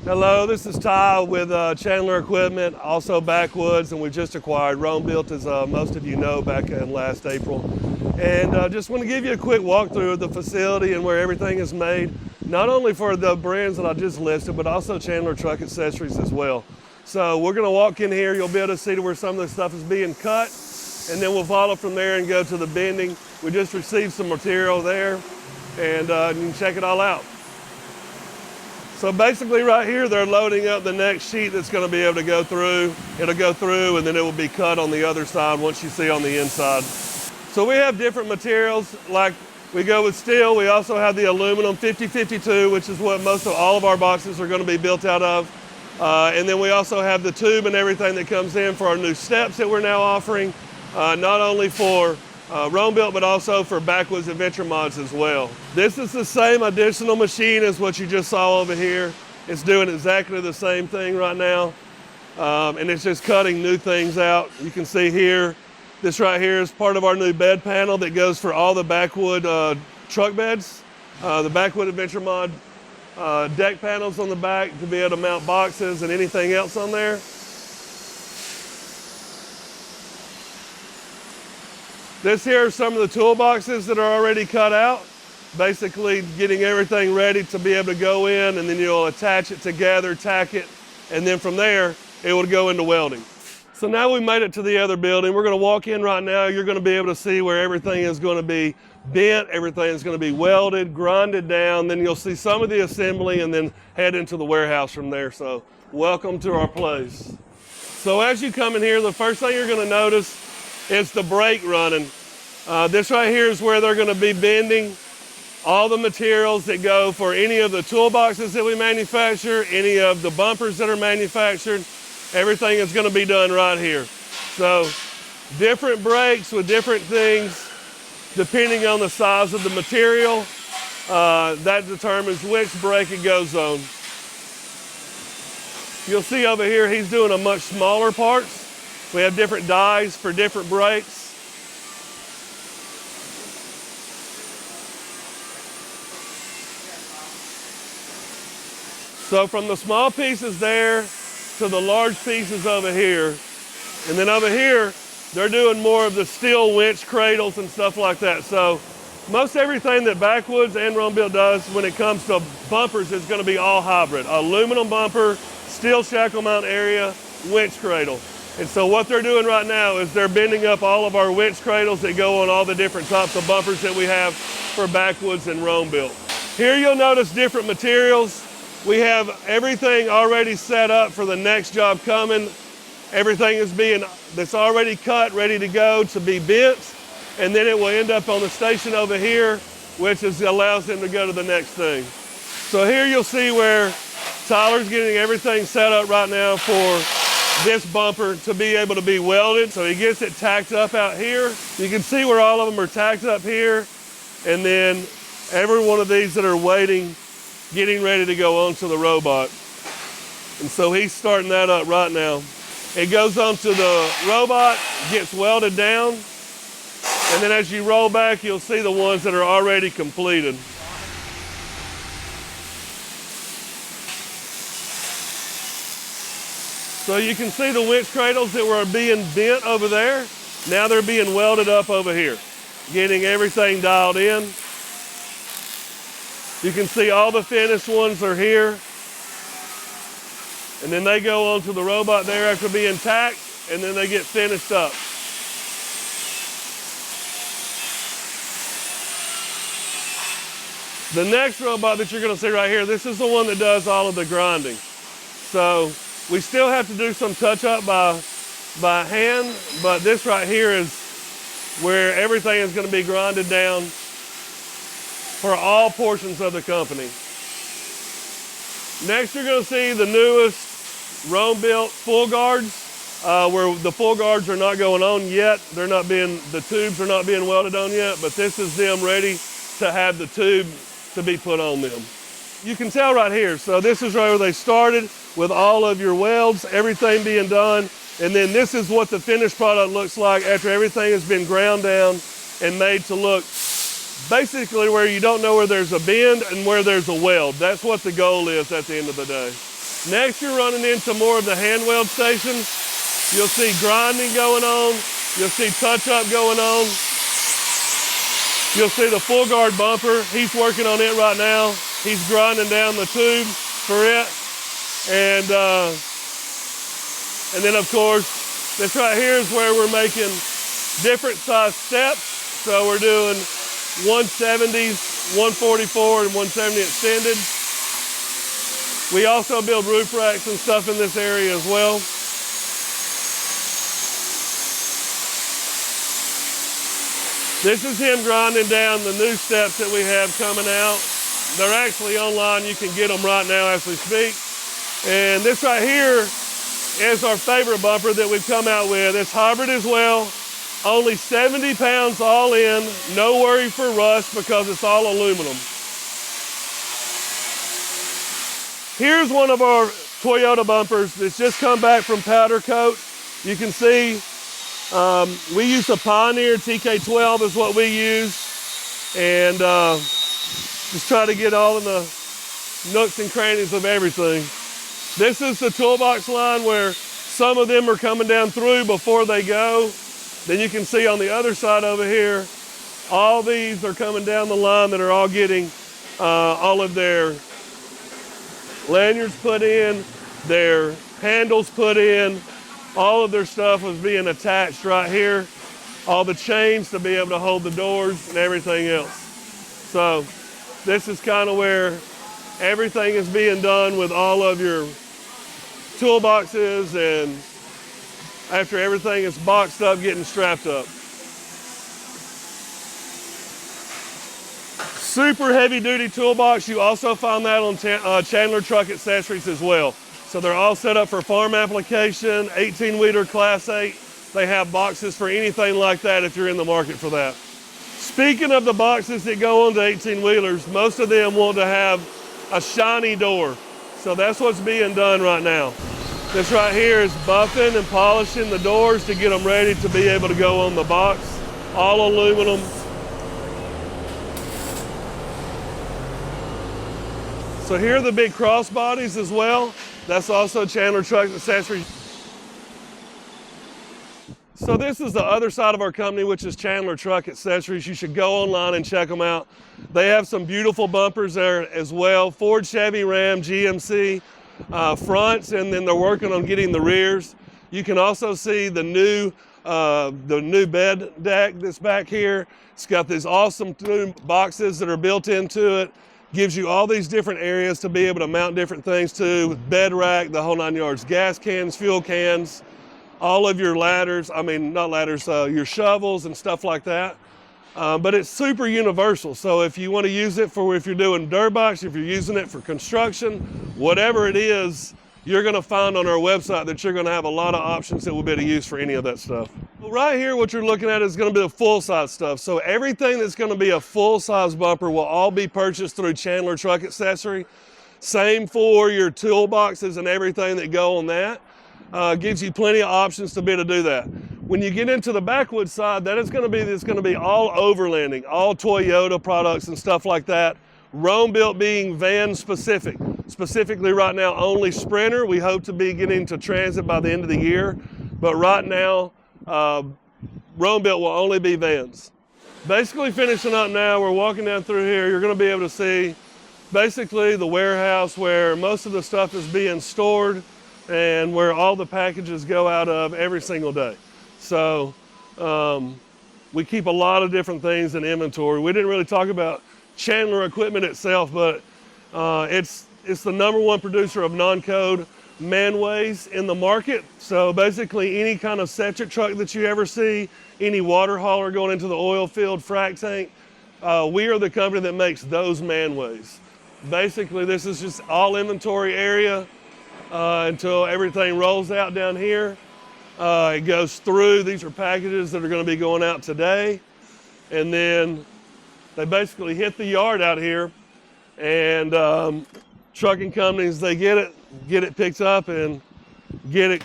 Hello, this is Ty with Chandler Equipment, also Backwoods, and we just acquired ROAMBUILT, as most of you know, back in last April. And just want to give you a quick walkthrough of the facility and where everything is made, not only for the brands that I just listed, but also Chandler Truck Accessories as well. So we're going to walk in here, you'll be able to see where some of the stuff is being cut, and then we'll follow from there and go to the bending. We just received some material there, and you can check it all out. So basically right here, they're loading up the next sheet that's going to be able to go through. It'll go through and then it will be cut on the other side once you see on the inside. So we have different materials, like we go with steel. We also have the aluminum 5052, which is what most of all of our boxes are going to be built out of. And then we also have the tube and everything that comes in for our new steps that we're now offering, not only for ROAMBUILT, but also for Backwoods Adventure Mods as well. This is the same additional machine as what you just saw over here. It's doing exactly the same thing right now, and it's just cutting new things out. You can see here, this right here is part of our new bed panel that goes for all the Backwood truck beds. The Backwoods Adventure Mod deck panels on the back to be able to mount boxes and anything else on there. This here are some of the toolboxes that are already cut out, basically getting everything ready to be able to go in, and then you'll attach it together, tack it, and then from there, it will go into welding. So now we made it to the other building. We're gonna walk in right now. You're gonna be able to see where everything is gonna be bent, everything is gonna be welded, grinded down, then you'll see some of the assembly and then head into the warehouse from there. So welcome to our place. So as you come in here, the first thing you're gonna notice is the brake running. This right here is where they're gonna be bending all the materials that go for any of the toolboxes that we manufacture, any of the bumpers that are manufactured. Everything is gonna be done right here. So different brakes with different things, depending on the size of the material, that determines which brake it goes on. You'll see over here, he's doing a much smaller parts. We have different dies for different brakes. So from the small pieces there to the large pieces over here, and then over here, they're doing more of the steel winch cradles and stuff like that. So most everything that Backwoods and ROAMBUILT does when it comes to bumpers is gonna be all hybrid. Aluminum bumper, steel shackle mount area, winch cradle. And so what they're doing right now is they're bending up all of our winch cradles that go on all the different types of bumpers that we have for Backwoods and ROAMBUILT. Here you'll notice different materials. We have everything already set up for the next job coming. Everything is that's already cut, ready to go to be bent, and then it will end up on the station over here, which allows them to go to the next thing. So here you'll see where Tyler's getting everything set up right now for this bumper to be able to be welded. So he gets it tacked up out here. You can see where all of them are tacked up here, and then every one of these that are waiting, getting ready to go onto the robot. And so he's starting that up right now. It goes onto the robot, gets welded down, and then as you roll back, you'll see the ones that are already completed. So you can see the winch cradles that were being bent over there. Now they're being welded up over here, getting everything dialed in. You can see all the finished ones are here. And then they go onto the robot there after being tacked, and then they get finished up. The next robot that you're gonna see right here, this is the one that does all of the grinding. So we still have to do some touch up by hand, but this right here is where everything is gonna be grinded down for all portions of the company. Next, you're gonna see the newest ROAMBUILT full guards, where the full guards are not going on yet. The tubes are not being welded on yet, but this is them ready to have the tube to be put on them. You can tell right here, so this is right where they started with all of your welds, everything being done, and then this is what the finished product looks like after everything has been ground down and made to look basically where you don't know where there's a bend and where there's a weld. That's what the goal is at the end of the day. Next, you're running into more of the hand weld stations. You'll see grinding going on. You'll see touch-up going on. You'll see the full guard bumper. He's working on it right now. He's grinding down the tube for it. And then of course, this right here is where we're making different size steps. So we're doing 170s, 144, and 170 extended. We also build roof racks and stuff in this area as well. This is him grinding down the new steps that we have coming out. They're actually online. You can get them right now as we speak. And this right here is our favorite bumper that we've come out with. It's hybrid as well. Only 70 pounds all in. No worry for rust because it's all aluminum. Here's one of our Toyota bumpers that's just come back from powder coat. You can see we use a Pioneer TK12 is what we use. And just try to get all in the nooks and crannies of everything. This is the toolbox line where some of them are coming down through before they go. Then you can see on the other side over here, all these are coming down the line that are all getting all of their lanyards put in, their handles put in, all of their stuff was being attached right here. All the chains to be able to hold the doors and everything else. So this is kind of where everything is being done with all of your toolboxes, and after everything is boxed up, getting strapped up. Super heavy duty toolbox. You also find that on Chandler Truck Accessories as well. So they're all set up for farm application, 18-wheeler Class 8. They have boxes for anything like that if you're in the market for that. Speaking of the boxes that go onto 18-wheelers, most of them want to have a shiny door. So that's what's being done right now. This right here is buffing and polishing the doors to get them ready to be able to go on the box. All aluminum. So here are the big cross bodies as well. That's also Chandler Truck Accessories. So this is the other side of our company, which is Chandler Truck Accessories. You should go online and check them out. They have some beautiful bumpers there as well. Ford, Chevy, Ram, GMC fronts, and then they're working on getting the rears. You can also see the new bed deck that's back here. It's got these awesome new boxes that are built into it. Gives you all these different areas to be able to mount different things to, bed rack, the whole 9 yards, gas cans, fuel cans, all of your ladders, I mean, not ladders, your shovels and stuff like that. But it's super universal. So if you want to use it for if you're doing dirt bikes, if you're using it for construction, whatever it is, you're going to find on our website that you're going to have a lot of options that will be able to use for any of that stuff. Well, right here, what you're looking at is going to be the full-size stuff. So everything that's going to be a full-size bumper will all be purchased through Chandler Truck Accessory. Same for your toolboxes and everything that go on that. Gives you plenty of options to be able to do that. When you get into the Backwoods side, it's going to be all overlanding, all Toyota products and stuff like that. ROAMBUILT being van specific. Specifically right now, only Sprinter. We hope to be getting to Transit by the end of the year. But right now, ROAMBUILT will only be vans. Basically finishing up now, we're walking down through here. You're going to be able to see basically the warehouse where most of the stuff is being stored and where all the packages go out of every single day. So we keep a lot of different things in inventory. We didn't really talk about Chandler equipment itself, but it's the #1 producer of non-code manways in the market. So basically any kind of septic truck that you ever see, any water hauler going into the oil field, frac tank, we are the company that makes those manways. Basically this is just all inventory area until everything rolls out down here. It goes through, these are packages that are going to be going out today. And then they basically hit the yard out here, and trucking companies, they get it picked up and get it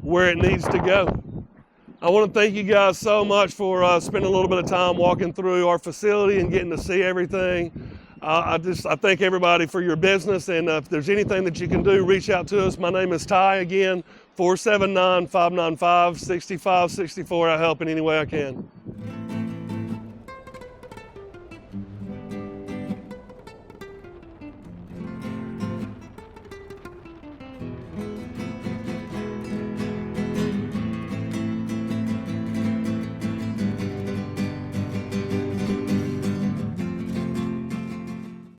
where it needs to go. I want to thank you guys so much for spending a little bit of time walking through our facility and getting to see everything. I thank everybody for your business, and if there's anything that you can do, reach out to us. My name is Ty, again, 479-595-6564. I help in any way I can.